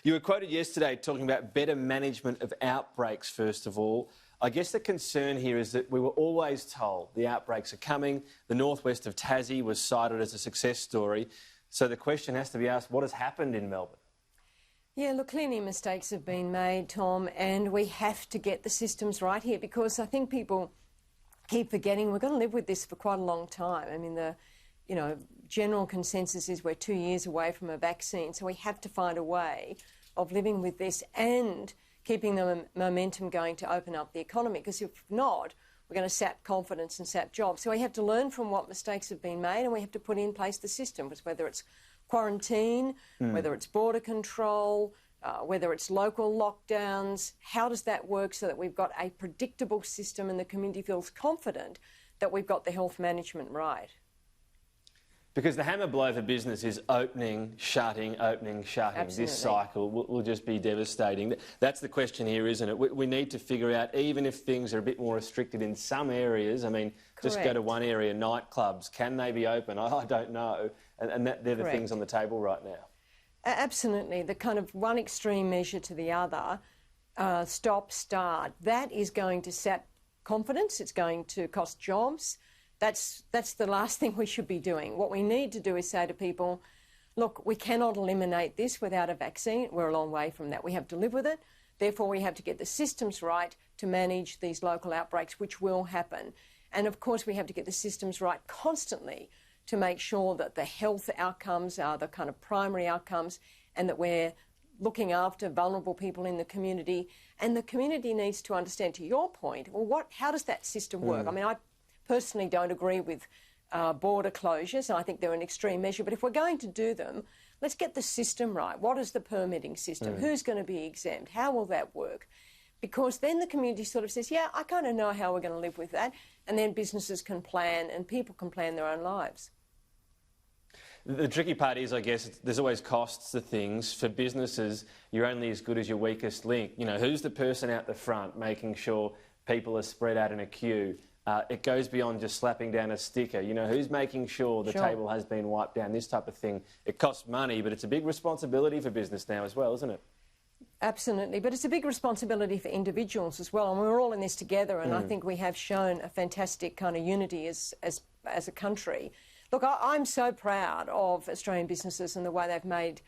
You were quoted yesterday talking about better management of outbreaks, first of all. I guess the concern here is that we were always told the outbreaks are coming. The northwest of Tassie was cited as a success story. So the question has to be asked, what has happened in Melbourne? Yeah, look, clearly mistakes have been made, Tom, and we have to get the systems right here because I think people keep forgetting we're going to live with this for quite a long time. I mean, the general consensus is we're 2 years away from a vaccine, so we have to find a way of living with this and keeping the momentum going to open up the economy, because if not, we're going to sap confidence and sap jobs. So we have to learn from what mistakes have been made and we have to put in place the system, whether it's quarantine, whether it's border control, whether it's local lockdowns. How does that work so that we've got a predictable system and the community feels confident that we've got the health management right? Because the hammer blow for business is opening, shutting. Absolutely. This cycle will just be devastating. That's the question here, isn't it? We need to figure out, even if things are a bit more restricted in some areas, I mean, just go to one area, nightclubs, can they be open? I don't know. And they're the things on the table right now. Absolutely. The kind of one extreme measure to the other, stop, start, that is going to sap confidence. It's going to cost jobs. That's the last thing we should be doing. What we need to do is say to people, look, we cannot eliminate this without a vaccine. We're a long way from that. We have to live with it. Therefore, we have to get the systems right to manage these local outbreaks, which will happen. And, of course, we have to get the systems right constantly to make sure that the health outcomes are the kind of primary outcomes and that we're looking after vulnerable people in the community. And the community needs to understand, to your point, well, how does that system work? I mean, I personally don't agree with border closures. I think they're an extreme measure. But if we're going to do them, let's get the system right. What is the permitting system? Who's going to be exempt? How will that work? Because then the community sort of says, yeah, I kind of know how we're going to live with that. And then businesses can plan and people can plan their own lives. The tricky part is, I guess, there's always costs to things. For businesses, you're only as good as your weakest link. You know, who's the person out the front making sure people are spread out in a queue? It goes beyond just slapping down a sticker. You know, who's making sure the table has been wiped down, this type of thing. It costs money, but it's a big responsibility for business now as well, isn't it? Absolutely, but it's a big responsibility for individuals as well, and we're all in this together, and I think we have shown a fantastic kind of unity as a country. Look, I'm so proud of Australian businesses and the way they've made,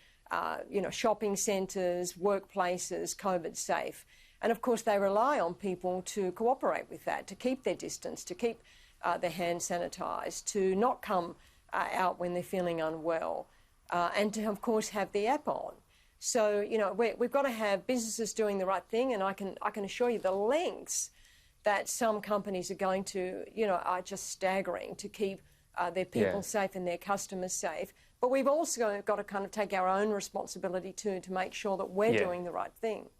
shopping centres, workplaces, COVID safe. And, of course, they rely on people to cooperate with that, to keep their distance, to keep their hands sanitised, to not come out when they're feeling unwell, and to, of course, have the app on. So, you know, we've got to have businesses doing the right thing, and I can assure you the lengths that some companies are going to, are just staggering to keep their people safe and their customers safe. But we've also got to kind of take our own responsibility too to make sure that we're doing the right thing.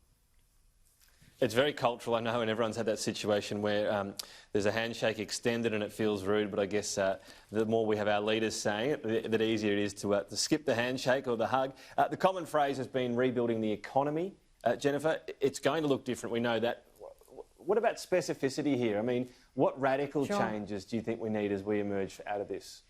It's very cultural, I know, and everyone's had that situation where there's a handshake extended and it feels rude, but I guess the more we have our leaders saying it, the easier it is to skip the handshake or the hug. The common phrase has been rebuilding the economy. Jennifer, it's going to look different, we know that. What about specificity here? I mean, what radical changes do you think we need as we emerge out of this?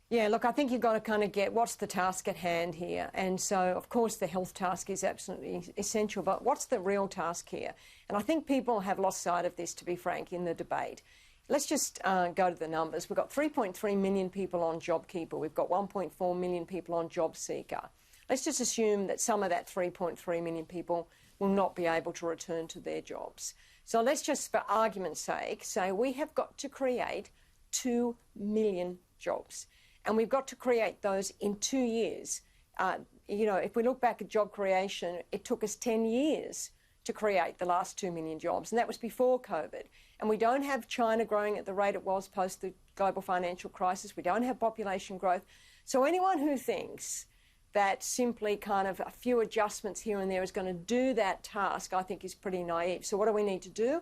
Yeah, look, I think you've got to kind of get what's the task at hand here. And so, of course, the health task is absolutely essential, but what's the real task here? And I think people have lost sight of this, to be frank, in the debate. Let's just go to the numbers. We've got 3.3 million people on JobKeeper. We've got 1.4 million people on JobSeeker. Let's just assume that some of that 3.3 million people will not be able to return to their jobs. So let's just, for argument's sake, say we have got to create 2 million jobs. And we've got to create those in 2 years. If we look back at job creation, it took us 10 years to create the last 2 million jobs, and that was before COVID. And we don't have China growing at the rate it was post the global financial crisis. We don't have population growth. So anyone who thinks that simply kind of a few adjustments here and there is going to do that task, I think is pretty naive. So what do we need to do?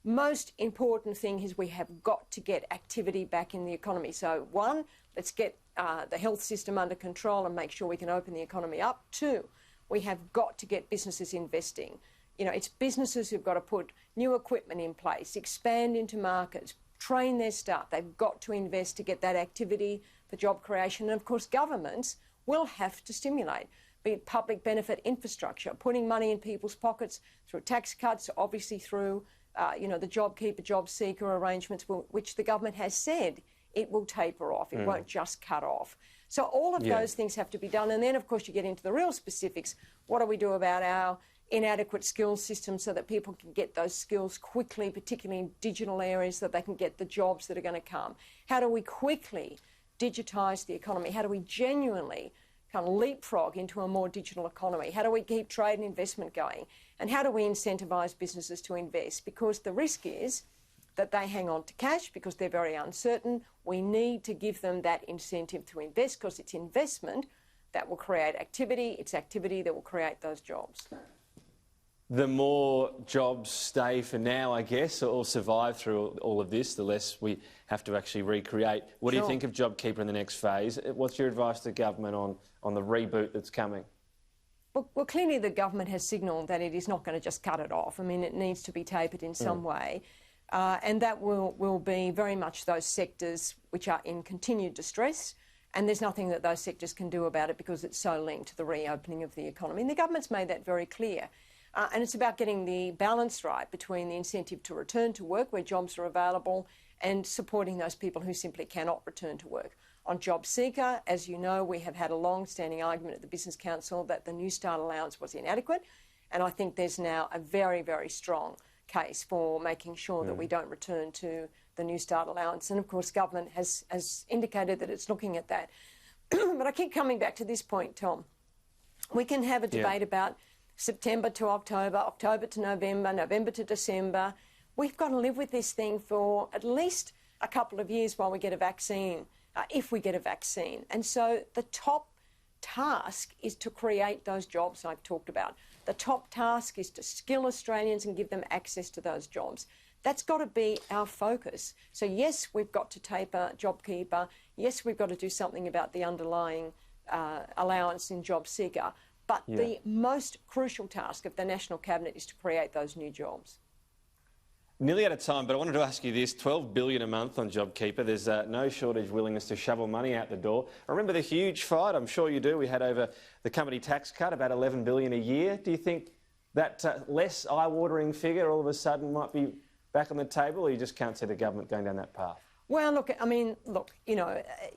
Most important thing is we have got to get activity back in the economy. So one, let's get the health system under control and make sure we can open the economy up. Two, we have got to get businesses investing. You know, it's businesses who've got to put new equipment in place, expand into markets, train their staff. They've got to invest to get that activity for job creation. And, of course, governments will have to stimulate. be it public benefit infrastructure, putting money in people's pockets through tax cuts, obviously through the JobKeeper, JobSeeker arrangements, which the government has said it will taper off. It won't just cut off. So all of those things have to be done. And then, of course, you get into the real specifics. What do we do about our inadequate skills system so that people can get those skills quickly, particularly in digital areas, so that they can get the jobs that are going to come? How do we quickly digitise the economy? How do we genuinely kind of leapfrog into a more digital economy? How do we keep trade and investment going? And how do we incentivise businesses to invest? Because the risk is that they hang on to cash because they're very uncertain. We need to give them that incentive to invest because it's investment that will create activity. It's activity that will create those jobs. The more jobs stay for now, I guess, or survive through all of this, the less we have to actually recreate. What do you think of JobKeeper in the next phase? What's your advice to government on the reboot that's coming? Well, clearly the government has signalled that it is not going to just cut it off. I mean, it needs to be tapered in some way. And that will be very much those sectors which are in continued distress. And there's nothing that those sectors can do about it because it's so linked to the reopening of the economy. And the government's made that very clear. And it's about getting the balance right between the incentive to return to work where jobs are available and supporting those people who simply cannot return to work. On JobSeeker, as you know, we have had a long-standing argument at the Business Council that the New Start allowance was inadequate. And I think there's now a very, very strong case for making sure that we don't return to the New Start allowance. And, of course, government has indicated that it's looking at that. But I keep coming back to this point, Tom. We can have a debate about September to October, October to November, November to December. We've got to live with this thing for at least a couple of years while we get a vaccine, if we get a vaccine. And so the top task is to create those jobs I've talked about. The top task is to skill Australians and give them access to those jobs. That's got to be our focus. So, yes, we've got to taper JobKeeper. Yes, we've got to do something about the underlying allowance in JobSeeker. But the most crucial task of the National Cabinet is to create those new jobs. Nearly out of time, but I wanted to ask you this. $12 billion a month on JobKeeper. There's no shortage willingness to shovel money out the door. I remember the huge fight, I'm sure you do, we had over the company tax cut, about $11 billion a year. Do you think that less eye-watering figure all of a sudden might be back on the table, or you just can't see the government going down that path? Well, look, I mean,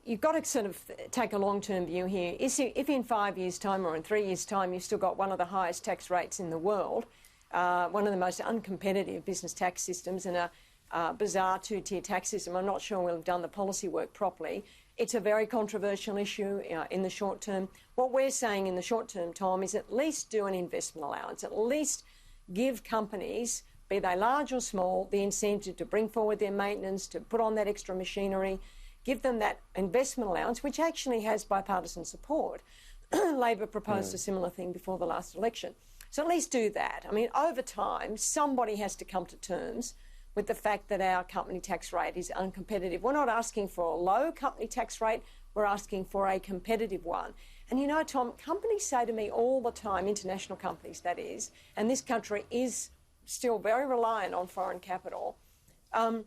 you've got to sort of take a long-term view here. If in 5 years' time or in 3 years' time you've still got one of the highest tax rates in the world, one of the most uncompetitive business tax systems and a bizarre two-tier tax system, I'm not sure we'll have done the policy work properly. It's a very controversial issue in the short term. What we're saying in the short term, Tom, is at least do an investment allowance, at least give companies, be they large or small, the incentive to bring forward their maintenance, to put on that extra machinery, give them that investment allowance, which actually has bipartisan support. Labor proposed a similar thing before the last election. So at least do that. I mean, over time, somebody has to come to terms with the fact that our company tax rate is uncompetitive. We're not asking for a low company tax rate, we're asking for a competitive one. And you know, Tom, companies say to me all the time, international companies that is, and this country is still very reliant on foreign capital. Do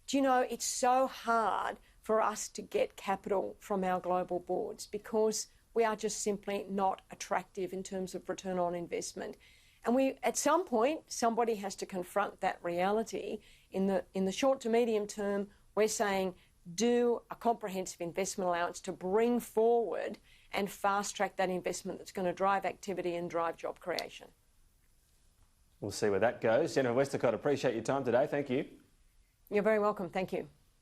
you know, it's so hard for us to get capital from our global boards because we are just simply not attractive in terms of return on investment. And at some point, somebody has to confront that reality. In the short to medium term, we're saying do a comprehensive investment allowance to bring forward and fast-track that investment that's going to drive activity and drive job creation. We'll see where that goes. Jennifer Westacott, appreciate your time today. Thank you. You're very welcome. Thank you.